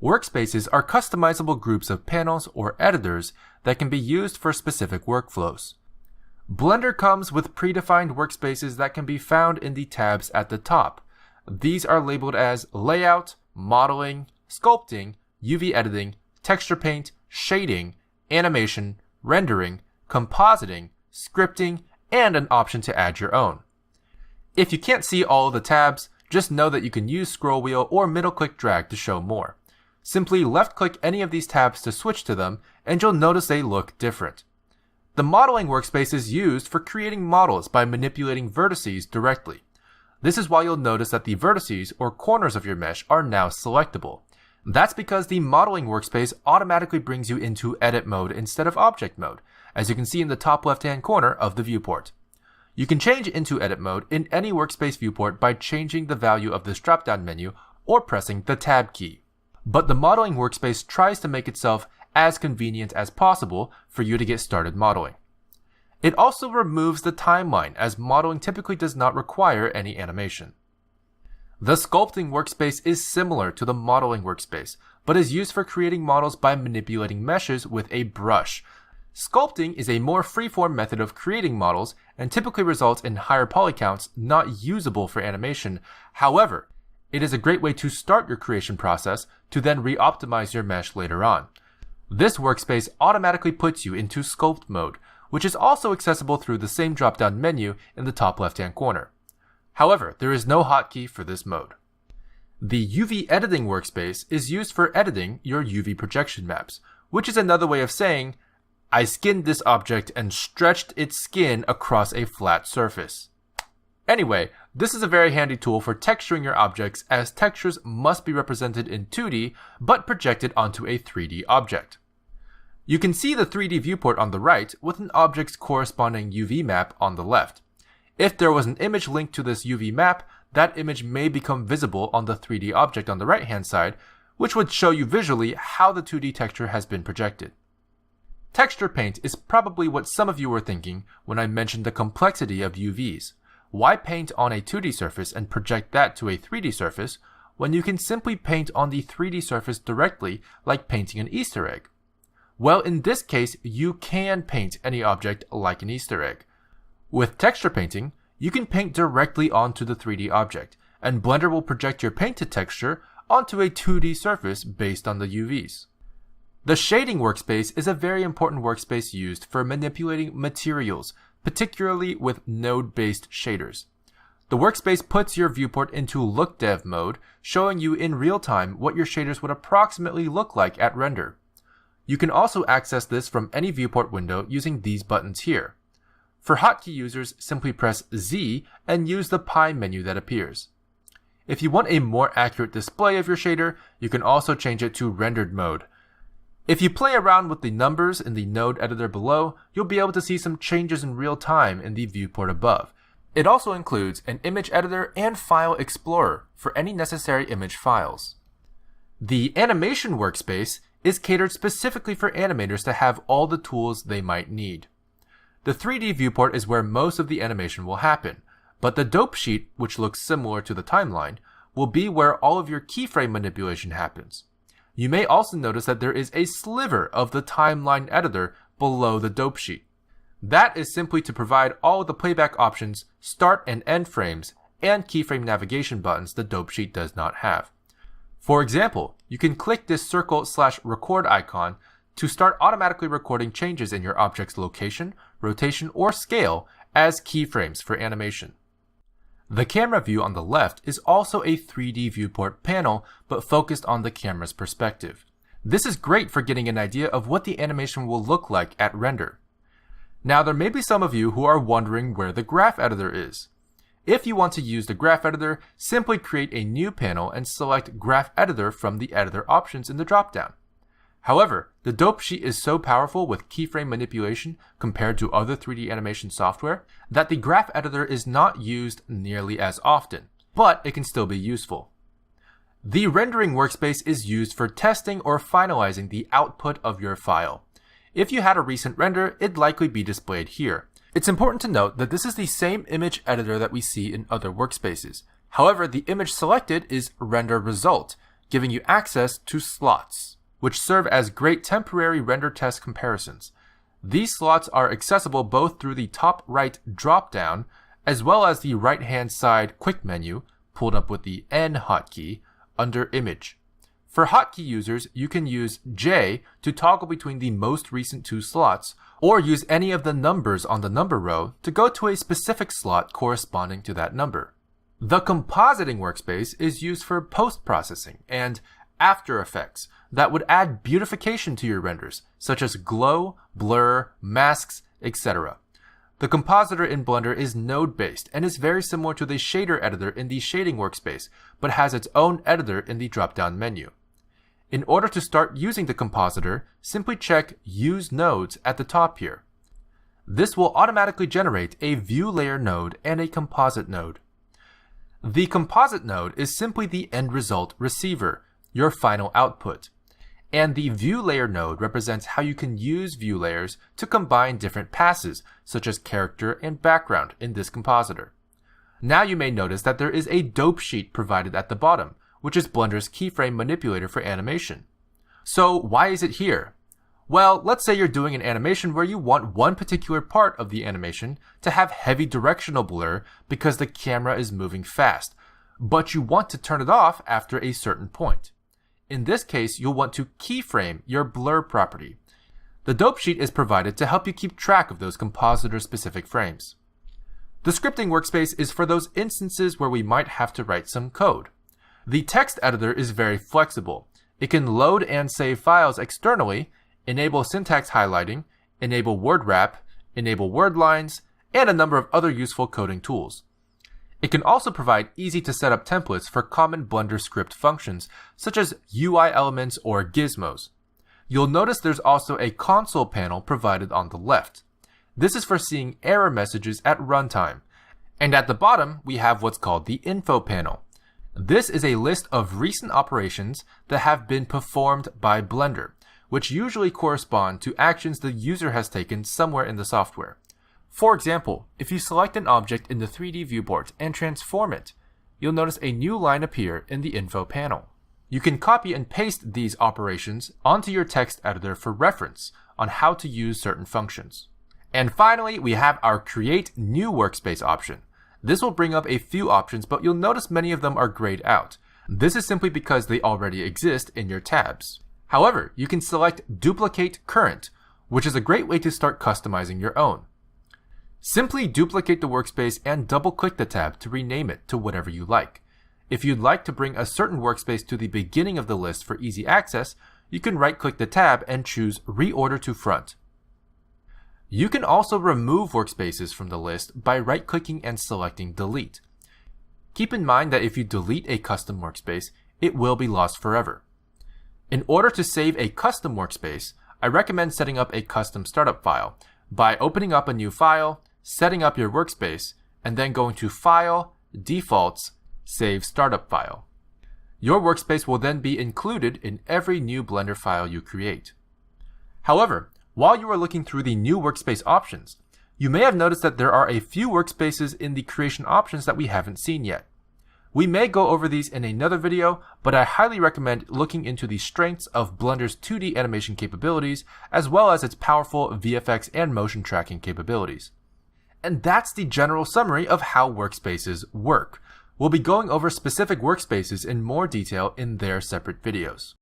Workspaces are customizable groups of panels or editors that can be used for specific workflows. Blender comes with predefined workspaces that can be found in the tabs at the top. These are labeled as Layout, Modeling, Sculpting, UV Editing, Texture Paint, Shading, Animation, Rendering, Compositing, Scripting, and an option to add your own. If you can't see all of the tabs, just know that you can use scroll wheel or middle click drag to show more. Simply left click any of these tabs to switch to them, and you'll notice they look different. The modeling workspace is used for creating models by manipulating vertices directly. This is why you'll notice that the vertices or corners of your mesh are now selectable. That's because the modeling workspace automatically brings you into edit mode instead of object mode, as you can see in the top left-hand corner of the viewport. You can change into edit mode in any workspace viewport by changing the value of this drop-down menu or pressing the tab key. But the modeling workspace tries to make itself as convenient as possible for you to get started modeling. It also removes the timeline, as modeling typically does not require any animation. The sculpting workspace is similar to the modeling workspace, but is used for creating models by manipulating meshes with a brush. Sculpting is a more freeform method of creating models and typically results in higher poly counts not usable for animation. However, it is a great way to start your creation process to then re-optimize your mesh later on. This workspace automatically puts you into sculpt mode, which is also accessible through the same drop-down menu in the top left-hand corner. However, there is no hotkey for this mode. The UV editing workspace is used for editing your UV projection maps, which is another way of saying, I skinned this object and stretched its skin across a flat surface. Anyway, this is a very handy tool for texturing your objects, as textures must be represented in 2D but projected onto a 3D object. You can see the 3D viewport on the right with an object's corresponding UV map on the left. If there was an image linked to this UV map, that image may become visible on the 3D object on the right-hand side, which would show you visually how the 2D texture has been projected. Texture paint is probably what some of you were thinking when I mentioned the complexity of UVs. Why paint on a 2D surface and project that to a 3D surface when you can simply paint on the 3D surface directly, like painting an Easter egg? Well, in this case, you can paint any object like an Easter egg. With texture painting, you can paint directly onto the 3D object, and Blender will project your painted texture onto a 2D surface based on the UVs. The shading workspace is a very important workspace used for manipulating materials, particularly with node-based shaders. The workspace puts your viewport into look dev mode, showing you in real time what your shaders would approximately look like at render. You can also access this from any viewport window using these buttons here. For hotkey users, simply press Z and use the pie menu that appears. If you want a more accurate display of your shader, you can also change it to rendered mode. If you play around with the numbers in the node editor below, you'll be able to see some changes in real time in the viewport above. It also includes an image editor and file explorer for any necessary image files. The animation workspace is catered specifically for animators to have all the tools they might need. The 3D viewport is where most of the animation will happen, but the dope sheet, which looks similar to the timeline, will be where all of your keyframe manipulation happens. You may also notice that there is a sliver of the timeline editor below the dope sheet. That is simply to provide all of the playback options, start and end frames, and keyframe navigation buttons the dope sheet does not have. For example, you can click this circle/record icon to start automatically recording changes in your object's location, rotation, or scale as keyframes for animation. The camera view on the left is also a 3D viewport panel, but focused on the camera's perspective. This is great for getting an idea of what the animation will look like at render. Now, there may be some of you who are wondering where the graph editor is. If you want to use the graph editor, simply create a new panel and select graph editor from the editor options in the dropdown. However, the dope sheet is so powerful with keyframe manipulation compared to other 3D animation software that the graph editor is not used nearly as often, but it can still be useful. The rendering workspace is used for testing or finalizing the output of your file. If you had a recent render, it'd likely be displayed here. It's important to note that this is the same image editor that we see in other workspaces. However, the image selected is render result, giving you access to slots, which serve as great temporary render test comparisons. These slots are accessible both through the top right drop-down as well as the right-hand side quick menu, pulled up with the N hotkey, under Image. For hotkey users, you can use J to toggle between the most recent two slots, or use any of the numbers on the number row to go to a specific slot corresponding to that number. The compositing workspace is used for post-processing and After Effects that would add beautification to your renders, such as glow, blur, masks, etc. The compositor in Blender is node-based and is very similar to the shader editor in the shading workspace, but has its own editor in the drop-down menu. In order to start using the compositor, simply check Use Nodes at the top here. This will automatically generate a View Layer node and a Composite node. The Composite node is simply the end result receiver, your final output. And the View Layer node represents how you can use view layers to combine different passes, such as character and background in this compositor. Now you may notice that there is a dope sheet provided at the bottom, which is Blender's keyframe manipulator for animation. So why is it here? Well, let's say you're doing an animation where you want one particular part of the animation to have heavy directional blur because the camera is moving fast, but you want to turn it off after a certain point. In this case, you'll want to keyframe your blur property. The dope sheet is provided to help you keep track of those compositor-specific frames. The scripting workspace is for those instances where we might have to write some code. The text editor is very flexible. It can load and save files externally, enable syntax highlighting, enable word wrap, enable word lines, and a number of other useful coding tools. It can also provide easy-to-set-up templates for common Blender script functions, such as UI elements or gizmos. You'll notice there's also a console panel provided on the left. This is for seeing error messages at runtime. And at the bottom, we have what's called the info panel. This is a list of recent operations that have been performed by Blender, which usually correspond to actions the user has taken somewhere in the software. For example, if you select an object in the 3D viewport and transform it, you'll notice a new line appear in the info panel. You can copy and paste these operations onto your text editor for reference on how to use certain functions. And finally, we have our Create New Workspace option. This will bring up a few options, but you'll notice many of them are grayed out. This is simply because they already exist in your tabs. However, you can select Duplicate Current, which is a great way to start customizing your own. Simply duplicate the workspace and double-click the tab to rename it to whatever you like. If you'd like to bring a certain workspace to the beginning of the list for easy access, you can right-click the tab and choose Reorder to Front. You can also remove workspaces from the list by right-clicking and selecting Delete. Keep in mind that if you delete a custom workspace, it will be lost forever. In order to save a custom workspace, I recommend setting up a custom startup file by opening up a new file, setting up your workspace, and then going to File, Defaults, Save Startup File. Your workspace will then be included in every new Blender file you create. However, while you are looking through the new workspace options, you may have noticed that there are a few workspaces in the creation options that we haven't seen yet. We may go over these in another video, but I highly recommend looking into the strengths of Blender's 2D animation capabilities, as well as its powerful VFX and motion tracking capabilities. And that's the general summary of how workspaces work. We'll be going over specific workspaces in more detail in their separate videos.